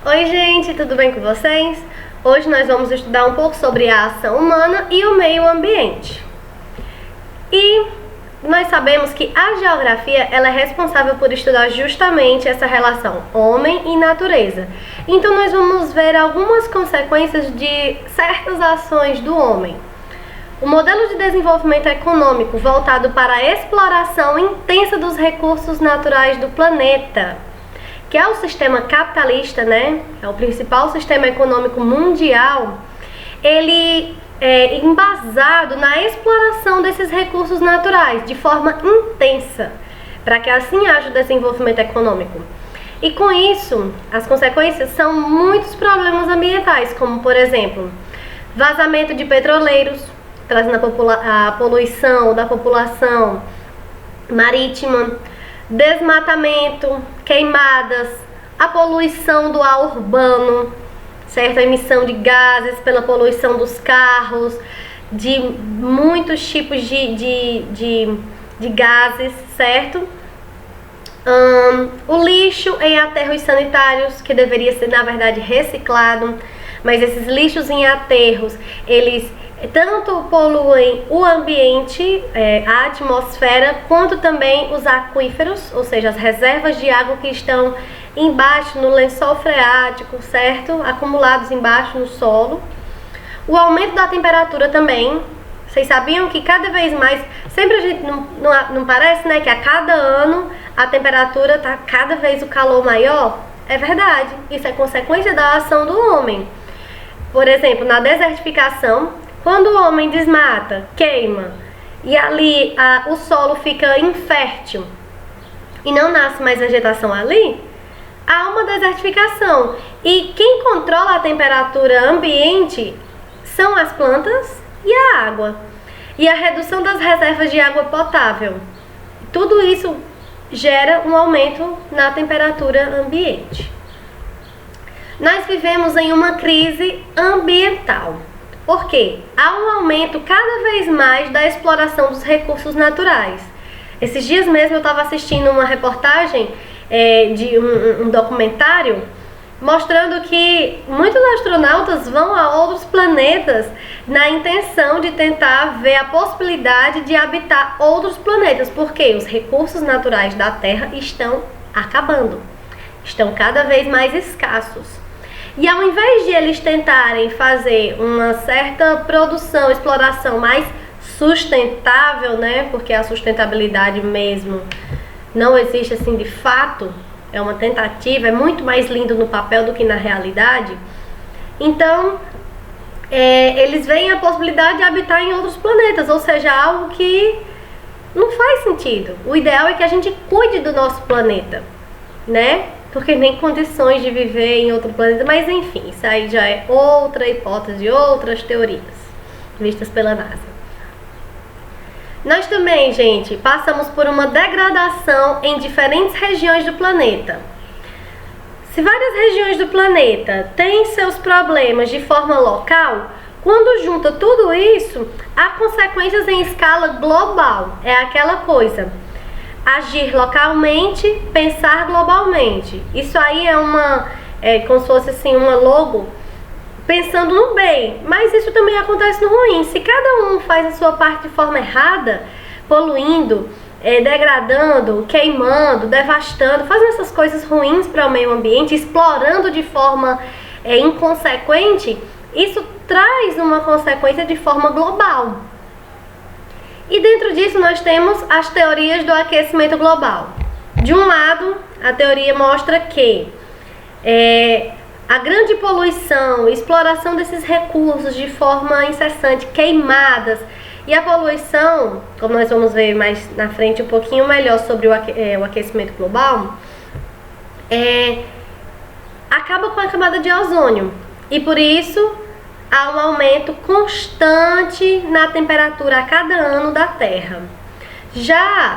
Oi gente, tudo bem com vocês? Hoje nós vamos estudar um pouco sobre a ação humana e o meio ambiente. E nós sabemos que a geografia ela é responsável por estudar justamente essa relação homem e natureza. Então nós vamos ver algumas consequências de certas ações do homem. O modelo de desenvolvimento econômico voltado para a exploração intensa dos recursos naturais do planeta, que é o sistema capitalista, né? É o principal sistema econômico mundial. Ele é embasado na exploração desses recursos naturais de forma intensa, para que assim haja o desenvolvimento econômico. E com isso, as consequências são muitos problemas ambientais, como por exemplo, vazamento de petroleiros, trazendo a poluição da população marítima, desmatamento, queimadas, a poluição do ar urbano, certo? A emissão de gases pela poluição dos carros, de muitos tipos de gases, certo? O lixo em aterros sanitários, que deveria ser, na verdade, reciclado, mas esses lixos em aterros, eles tanto poluem o ambiente, a atmosfera, quanto também os aquíferos, ou seja, as reservas de água que estão embaixo no lençol freático, certo? Acumulados embaixo no solo. O aumento da temperatura também. Vocês sabiam que cada vez mais, sempre a gente não parece, né, que a cada ano a temperatura está cada vez o calor maior? É verdade, isso é consequência da ação do homem. Por exemplo, na desertificação, quando o homem desmata, queima, e ali o solo fica infértil e não nasce mais vegetação ali, há uma desertificação. E quem controla a temperatura ambiente são as plantas e a água. E a redução das reservas de água potável. Tudo isso gera um aumento na temperatura ambiente. Nós vivemos em uma crise ambiental. Por quê? Há um aumento cada vez mais da exploração dos recursos naturais. Esses dias mesmo eu estava assistindo uma reportagem de um documentário mostrando que muitos astronautas vão a outros planetas na intenção de tentar ver a possibilidade de habitar outros planetas, porque os recursos naturais da Terra estão acabando, estão cada vez mais escassos. E ao invés de eles tentarem fazer uma certa produção, exploração mais sustentável, né? Porque a sustentabilidade mesmo não existe assim de fato, é uma tentativa, é muito mais lindo no papel do que na realidade. Então, eles veem a possibilidade de habitar em outros planetas, ou seja, algo que não faz sentido. O ideal é que a gente cuide do nosso planeta, né? Porque nem condições de viver em outro planeta, mas enfim, isso aí já é outra hipótese, outras teorias vistas pela NASA. Nós também, gente, passamos por uma degradação em diferentes regiões do planeta. Se várias regiões do planeta têm seus problemas de forma local, quando junta tudo isso, há consequências em escala global. É aquela coisa: agir localmente, pensar globalmente. Isso aí é como se fosse assim uma logo pensando no bem, mas isso também acontece no ruim. Se cada um faz a sua parte de forma errada, poluindo, degradando, queimando, devastando, fazendo essas coisas ruins para o meio ambiente, explorando de forma inconsequente, isso traz uma consequência de forma global. E dentro disso nós temos as teorias do aquecimento global. De um lado, a teoria mostra que a grande poluição, exploração desses recursos de forma incessante, queimadas, e a poluição, como nós vamos ver mais na frente um pouquinho melhor sobre o aquecimento global, acaba com a camada de ozônio. E por isso há um aumento constante na temperatura a cada ano da Terra.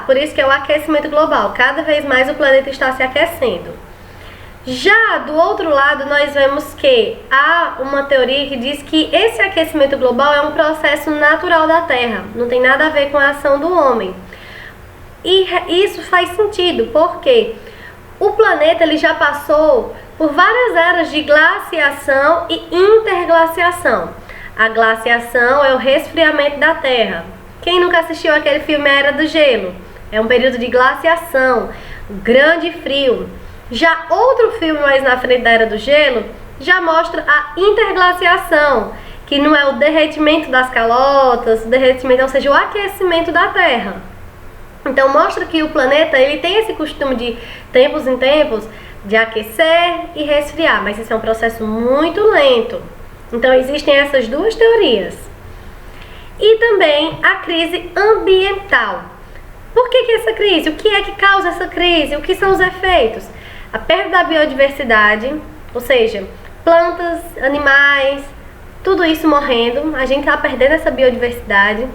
Por isso que é o aquecimento global, cada vez mais o planeta está se aquecendo. Já do outro lado, nós vemos que há uma teoria que diz que esse aquecimento global é um processo natural da Terra, não tem nada a ver com a ação do homem. E isso faz sentido, porque o planeta ele já passou por várias eras de glaciação e interglaciação. A glaciação é o resfriamento da Terra. Quem nunca assistiu aquele filme A Era do Gelo? É um período de glaciação, grande frio. Já outro filme mais na frente da Era do Gelo já mostra a interglaciação, que não é o derretimento das calotas, o derretimento, ou seja, o aquecimento da Terra. Então mostra que o planeta ele tem esse costume de tempos em tempos de aquecer e resfriar, mas isso é um processo muito lento. Então existem essas duas teorias. E também a crise ambiental. Por que essa crise? O que é que causa essa crise? O que são os efeitos? A perda da biodiversidade, ou seja, plantas, animais, tudo isso morrendo, a gente está perdendo essa biodiversidade.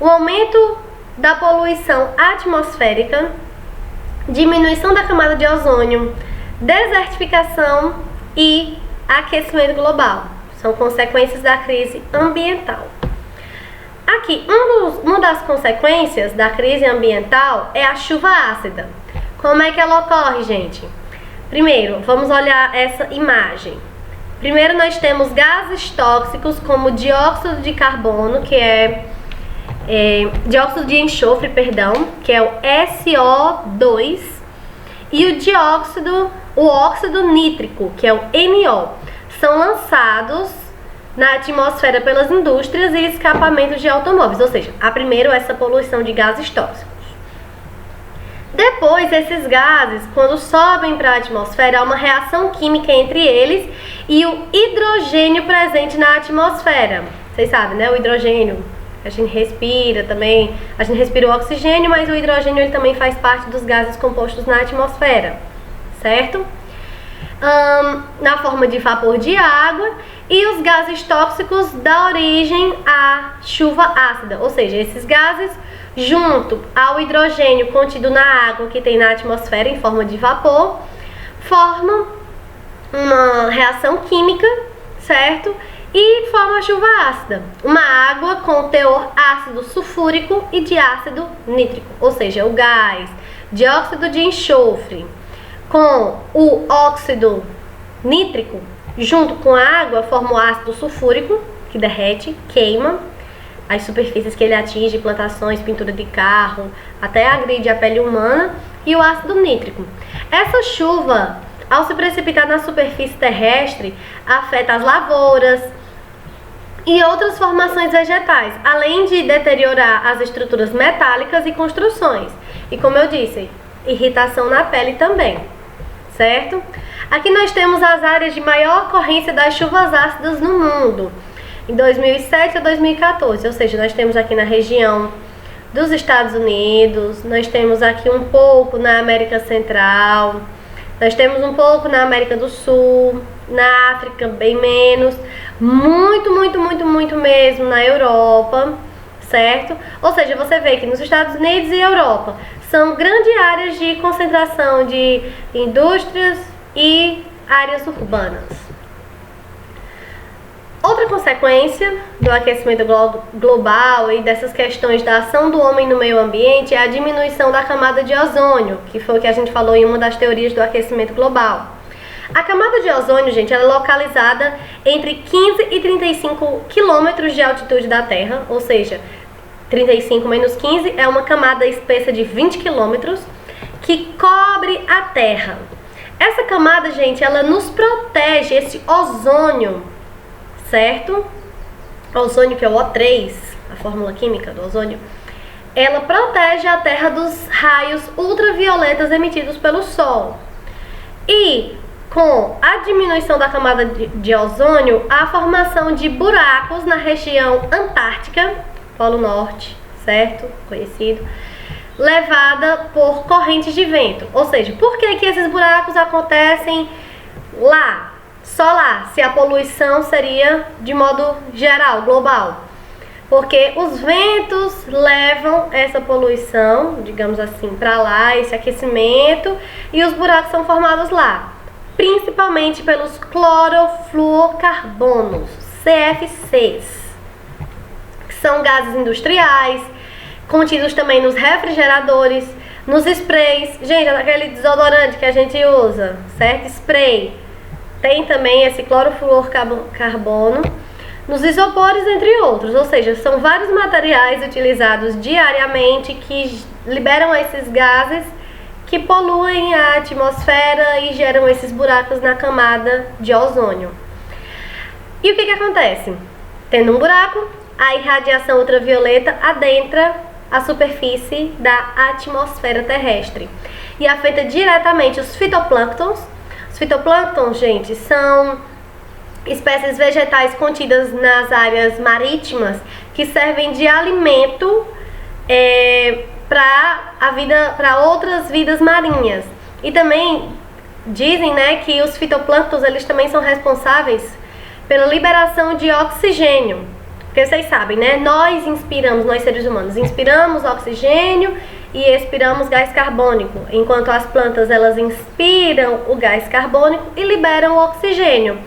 O aumento da poluição atmosférica, diminuição da camada de ozônio, desertificação e aquecimento global. São consequências da crise ambiental. Aqui, uma das consequências da crise ambiental é a chuva ácida. Como é que ela ocorre, gente? Primeiro, vamos olhar essa imagem. Primeiro, nós temos gases tóxicos como dióxido de carbono, que é dióxido de enxofre, perdão, que é o SO2, e o óxido nítrico, que é o NO. São lançados na atmosfera pelas indústrias e escapamentos de automóveis, ou seja, há primeiro essa poluição de gases tóxicos. Depois, esses gases, quando sobem para a atmosfera, há uma reação química entre eles e o hidrogênio presente na atmosfera. Vocês sabem, né? O hidrogênio, a gente respira também, a gente respira o oxigênio, mas o hidrogênio ele também faz parte dos gases compostos na atmosfera, certo? Na forma de vapor de água, e os gases tóxicos dão origem à chuva ácida, ou seja, esses gases junto ao hidrogênio contido na água que tem na atmosfera em forma de vapor, formam uma reação química, certo? E forma a chuva ácida, uma água com teor ácido sulfúrico e de ácido nítrico, ou seja, o gás dióxido de enxofre com o óxido nítrico junto com a água forma o ácido sulfúrico, que derrete, queima as superfícies que ele atinge, plantações, pintura de carro, até agride a pele humana, e o ácido nítrico. Essa chuva, ao se precipitar na superfície terrestre, afeta as lavouras e outras formações vegetais, além de deteriorar as estruturas metálicas e construções. E como eu disse, irritação na pele também, certo? Aqui nós temos as áreas de maior ocorrência das chuvas ácidas no mundo, em 2007 a 2014, ou seja, nós temos aqui na região dos Estados Unidos, nós temos aqui um pouco na América Central, nós temos um pouco na América do Sul, na África bem menos, muito mesmo na Europa, certo? Ou seja, você vê que nos Estados Unidos e Europa são grandes áreas de concentração de indústrias e áreas urbanas. Outra consequência do aquecimento global e dessas questões da ação do homem no meio ambiente é a diminuição da camada de ozônio, que foi o que a gente falou em uma das teorias do aquecimento global. A camada de ozônio, gente, ela é localizada entre 15 e 35 quilômetros de altitude da Terra, ou seja, 35 menos 15 é uma camada espessa de 20 quilômetros que cobre a Terra. Essa camada, gente, ela nos protege, esse ozônio, certo? O ozônio, que é o O3, a fórmula química do ozônio, ela protege a Terra dos raios ultravioletas emitidos pelo Sol. E com a diminuição da camada de ozônio, a formação de buracos na região antártica, Polo Norte, certo? Conhecido, levada por correntes de vento. Ou seja, por que esses buracos acontecem lá? Só lá, se a poluição seria de modo geral, global. Porque os ventos levam essa poluição, digamos assim, para lá, esse aquecimento, e os buracos são formados lá, principalmente pelos clorofluorcarbonos, CFCs, que são gases industriais, contidos também nos refrigeradores, nos sprays. Gente, aquele desodorante que a gente usa, certo? Spray. tem também esse clorofluorcarbono nos isopores, entre outros, ou seja, são vários materiais utilizados diariamente que liberam esses gases que poluem a atmosfera e geram esses buracos na camada de ozônio. E o que acontece? Tendo um buraco, a irradiação ultravioleta adentra a superfície da atmosfera terrestre e afeta diretamente os fitoplânctons. Os fitoplânctons, gente, são espécies vegetais contidas nas áreas marítimas que servem de alimento para outras vidas marinhas. E também dizem, né, que os fitoplânctons eles também são responsáveis pela liberação de oxigênio. Porque vocês sabem, né, nós seres humanos, inspiramos oxigênio e expiramos gás carbônico, enquanto as plantas elas inspiram o gás carbônico e liberam o oxigênio.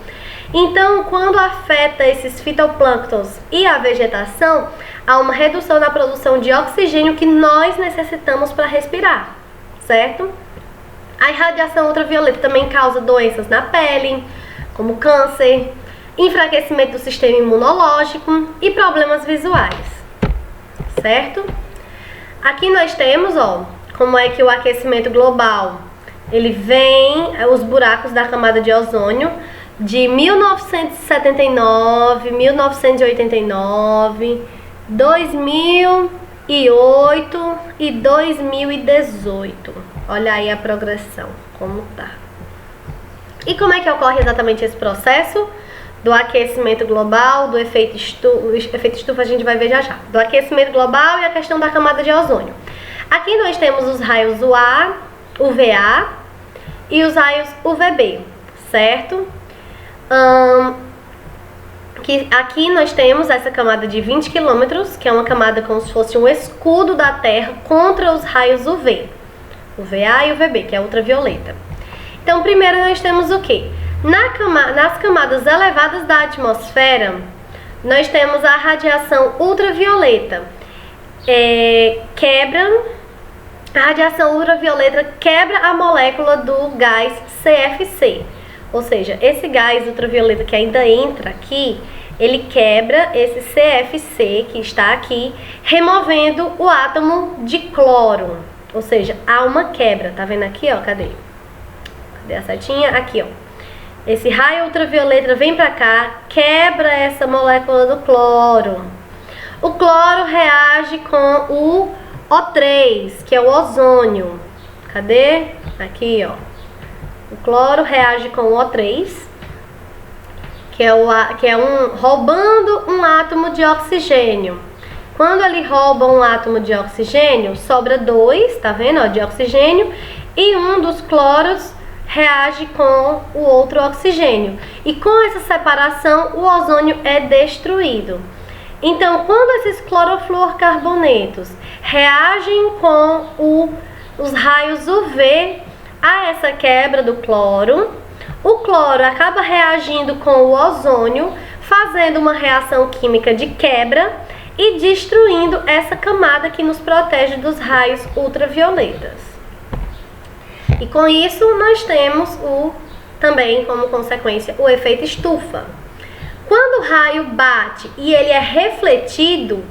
Então, quando afeta esses fitoplânctons e a vegetação, há uma redução na produção de oxigênio que nós necessitamos para respirar, certo? A irradiação ultravioleta também causa doenças na pele, como câncer, enfraquecimento do sistema imunológico e problemas visuais, certo? Aqui nós temos, ó, como é que o aquecimento global, ele vem, os buracos da camada de ozônio, de 1979, 1989, 2008 e 2018. Olha aí a progressão, como tá. E como é que ocorre exatamente esse processo do aquecimento global, do efeito estufa a gente vai ver já já. Do aquecimento global e a questão da camada de ozônio. Aqui nós temos os raios UA, UVA e os raios UVB, certo? Aqui nós temos essa camada de 20 km, que é uma camada como se fosse um escudo da Terra contra os raios UV, UVA e UVB, que é ultravioleta. Então, primeiro nós temos o quê? Nas camadas elevadas da atmosfera, nós temos a radiação ultravioleta. A radiação ultravioleta quebra a molécula do gás CFC. Ou seja, esse gás ultravioleta que ainda entra aqui, ele quebra esse CFC que está aqui, removendo o átomo de cloro. Ou seja, há uma quebra. Tá vendo aqui, ó? Cadê a setinha? Aqui, ó. Esse raio ultravioleta vem pra cá, quebra essa molécula do cloro. O cloro reage com o O3, que é o ozônio. Cadê? Aqui, ó. O cloro reage com o O3, roubando um átomo de oxigênio. Quando ele rouba um átomo de oxigênio, sobra 2, tá vendo, ó, de oxigênio, e um dos cloros reage com o outro oxigênio. E com essa separação, o ozônio é destruído. Então, quando esses clorofluorcarbonetos reagem com os raios UV a essa quebra do cloro, o cloro acaba reagindo com o ozônio, fazendo uma reação química de quebra e destruindo essa camada que nos protege dos raios ultravioletas. E com isso nós temos também como consequência o efeito estufa. Quando o raio bate e ele é refletido,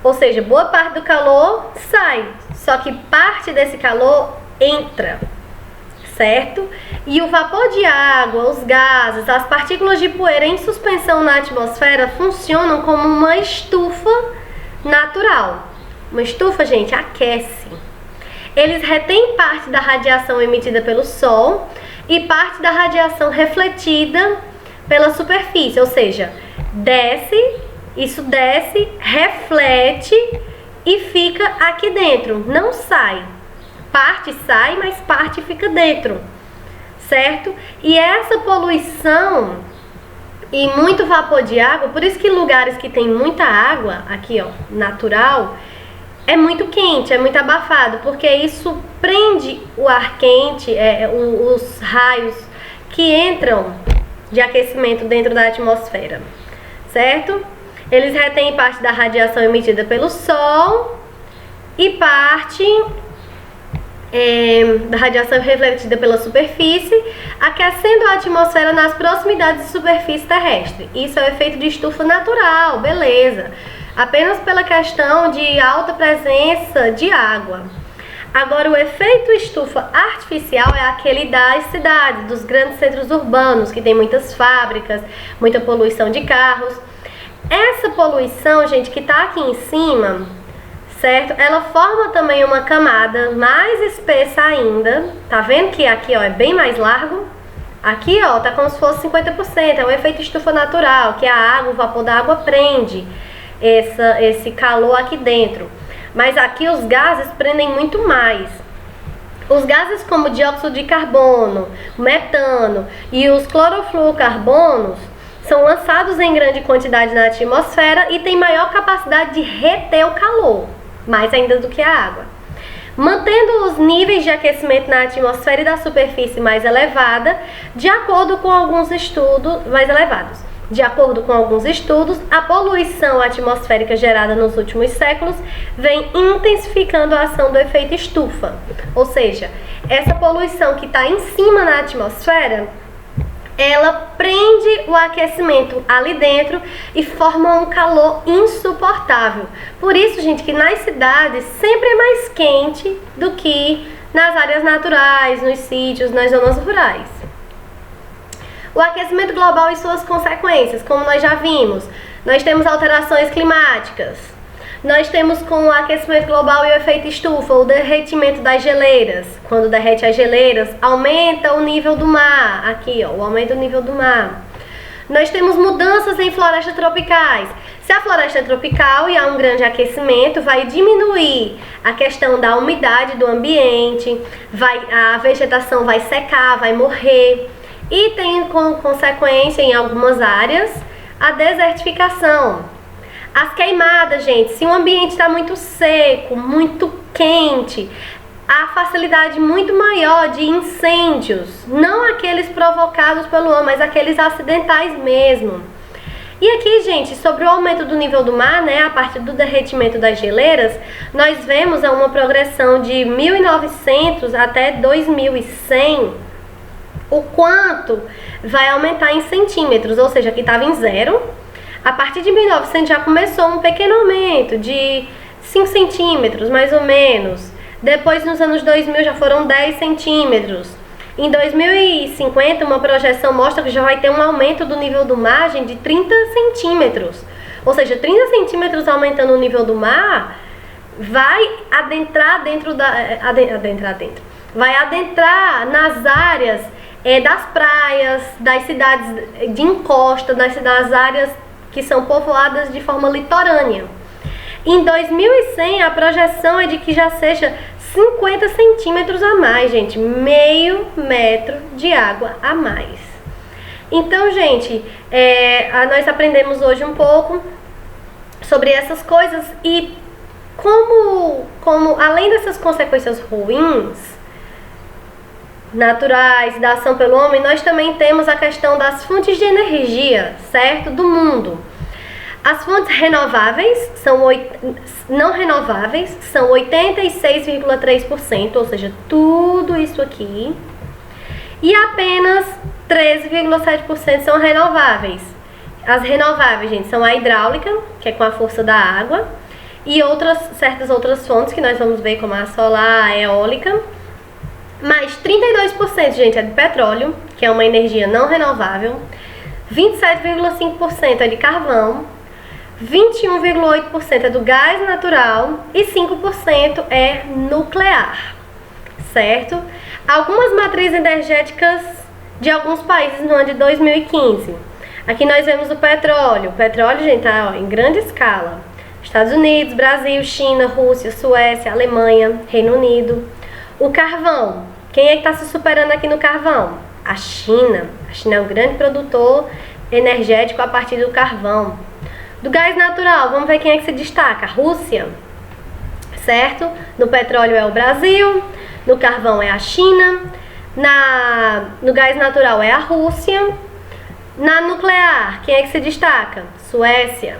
ou seja, boa parte do calor sai, só que parte desse calor entra, certo? E o vapor de água, os gases, as partículas de poeira em suspensão na atmosfera funcionam como uma estufa natural. Uma estufa, gente, aquece. Eles retêm parte da radiação emitida pelo Sol e parte da radiação refletida pela superfície, ou seja, isso desce, reflete e fica aqui dentro, não sai. Parte sai, mas parte fica dentro, certo? E essa poluição e muito vapor de água, por isso que lugares que tem muita água, aqui ó, natural, é muito quente, é muito abafado, porque isso prende o ar quente, os raios que entram de aquecimento dentro da atmosfera, certo? Eles retêm parte da radiação emitida pelo Sol e parte da radiação refletida pela superfície, aquecendo a atmosfera nas proximidades de superfície terrestre. Isso é o efeito de estufa natural, beleza. Apenas pela questão de alta presença de água. Agora, o efeito estufa artificial é aquele das cidades, dos grandes centros urbanos, que tem muitas fábricas, muita poluição de carros. Essa poluição, gente, que tá aqui em cima, certo? Ela forma também uma camada mais espessa ainda. Tá vendo que aqui, ó, é bem mais largo? Aqui, ó, tá como se fosse 50%. É o efeito estufa natural, que a água, o vapor da água prende esse calor aqui dentro. Mas aqui os gases prendem muito mais. Os gases como dióxido de carbono, metano e os clorofluorocarbonos são lançados em grande quantidade na atmosfera e têm maior capacidade de reter o calor, mais ainda do que a água. Mantendo os níveis de aquecimento na atmosfera e da superfície mais elevada, de acordo com alguns estudos mais elevados. De acordo com alguns estudos, a poluição atmosférica gerada nos últimos séculos vem intensificando a ação do efeito estufa. Ou seja, essa poluição que está em cima na atmosfera, ela prende o aquecimento ali dentro e forma um calor insuportável. Por isso, gente, que nas cidades sempre é mais quente do que nas áreas naturais, nos sítios, nas zonas rurais. O aquecimento global e suas consequências, como nós já vimos, nós temos alterações climáticas, nós temos com o aquecimento global e o efeito estufa, o derretimento das geleiras. Quando derrete as geleiras, aumenta o nível do mar, aqui ó, o aumento do nível do mar. Nós temos mudanças em florestas tropicais. Se a floresta é tropical e há um grande aquecimento, vai diminuir a questão da umidade do ambiente, a vegetação vai secar, vai morrer. E tem como consequência, em algumas áreas, a desertificação. As queimadas, gente, se o ambiente está muito seco, muito quente, há facilidade muito maior de incêndios. Não aqueles provocados pelo homem, mas aqueles acidentais mesmo. E aqui, gente, sobre o aumento do nível do mar, né, a partir do derretimento das geleiras, nós vemos uma progressão de 1900 até 2100, o quanto vai aumentar em centímetros, ou seja, aqui estava em 0. A partir de 1900 já começou um pequeno aumento de 5 centímetros, mais ou menos. Depois, nos anos 2000, já foram 10 centímetros. Em 2050, uma projeção mostra que já vai ter um aumento do nível do mar de 30 centímetros. Ou seja, 30 centímetros aumentando o nível do mar, vai adentrar vai adentrar nas áreas das praias, das cidades de encosta, das áreas que são povoadas de forma litorânea. Em 2100, a projeção é de que já seja 50 centímetros a mais, gente, meio metro de água a mais. Então, gente, nós aprendemos hoje um pouco sobre essas coisas e como além dessas consequências ruins, naturais, da ação pelo homem, nós também temos a questão das fontes de energia, certo? Do mundo. As fontes renováveis não renováveis são 86,3%, ou seja, tudo isso aqui. E apenas 13,7% são renováveis. As renováveis, gente, são a hidráulica, que é com a força da água, e certas outras fontes que nós vamos ver, como a solar, a eólica. Mais 32%, gente, é de petróleo, que é uma energia não renovável. 27,5% é de carvão. 21,8% é do gás natural. E 5% é nuclear, certo? Algumas matrizes energéticas de alguns países no ano de 2015. Aqui nós vemos o petróleo. O petróleo, gente, tá em grande escala. Estados Unidos, Brasil, China, Rússia, Suécia, Alemanha, Reino Unido. O carvão. Quem é que está se superando aqui no carvão? A China. A China é um grande produtor energético a partir do carvão. Do gás natural, vamos ver quem é que se destaca. A Rússia, certo? No petróleo é o Brasil. No carvão é a China. No gás natural é a Rússia. Na nuclear, quem é que se destaca? Suécia.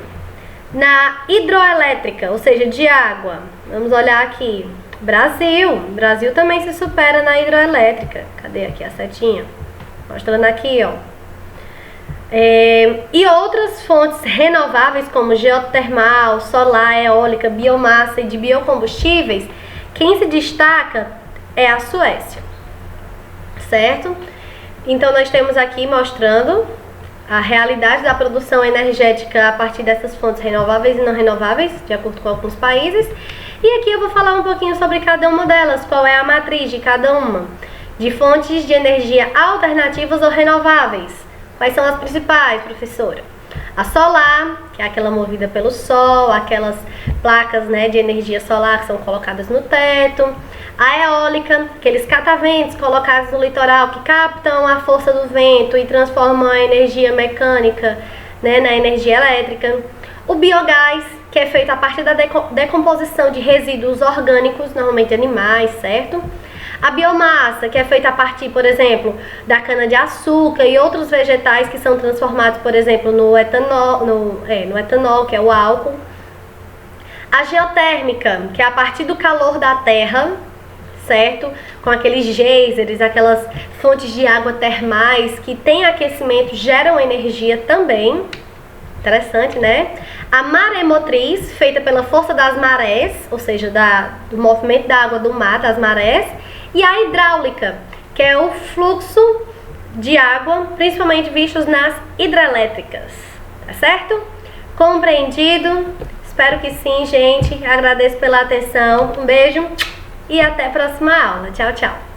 Na hidroelétrica, ou seja, de água, vamos olhar aqui. Brasil. Brasil também se supera na hidroelétrica. Cadê aqui a setinha? Mostrando aqui, ó. E outras fontes renováveis como geotermal, solar, eólica, biomassa e de biocombustíveis, quem se destaca é a Suécia, certo? Então nós temos aqui mostrando a realidade da produção energética a partir dessas fontes renováveis e não renováveis, de acordo com alguns países. E aqui eu vou falar um pouquinho sobre cada uma delas, qual é a matriz de cada uma, de fontes de energia alternativas ou renováveis. Quais são as principais, professora? A solar, que é aquela movida pelo sol, aquelas placas, né, de energia solar que são colocadas no teto. A eólica, aqueles cataventos colocados no litoral que captam a força do vento e transformam a energia mecânica, né, na energia elétrica. O biogás, que é feito a partir da decomposição de resíduos orgânicos, normalmente animais, certo? A biomassa, que é feita a partir, por exemplo, da cana-de-açúcar e outros vegetais que são transformados, por exemplo, no etanol, que é o álcool. A geotérmica, que é a partir do calor da terra, certo? Com aqueles geysers, aquelas fontes de água termais que têm aquecimento, geram energia também. Interessante, né? A maremotriz, feita pela força das marés, ou seja, do movimento da água do mar, das marés. E a hidráulica, que é o fluxo de água, principalmente vistos nas hidrelétricas, tá certo? Compreendido? Espero que sim, gente. Agradeço pela atenção. Um beijo e até a próxima aula. Tchau, tchau.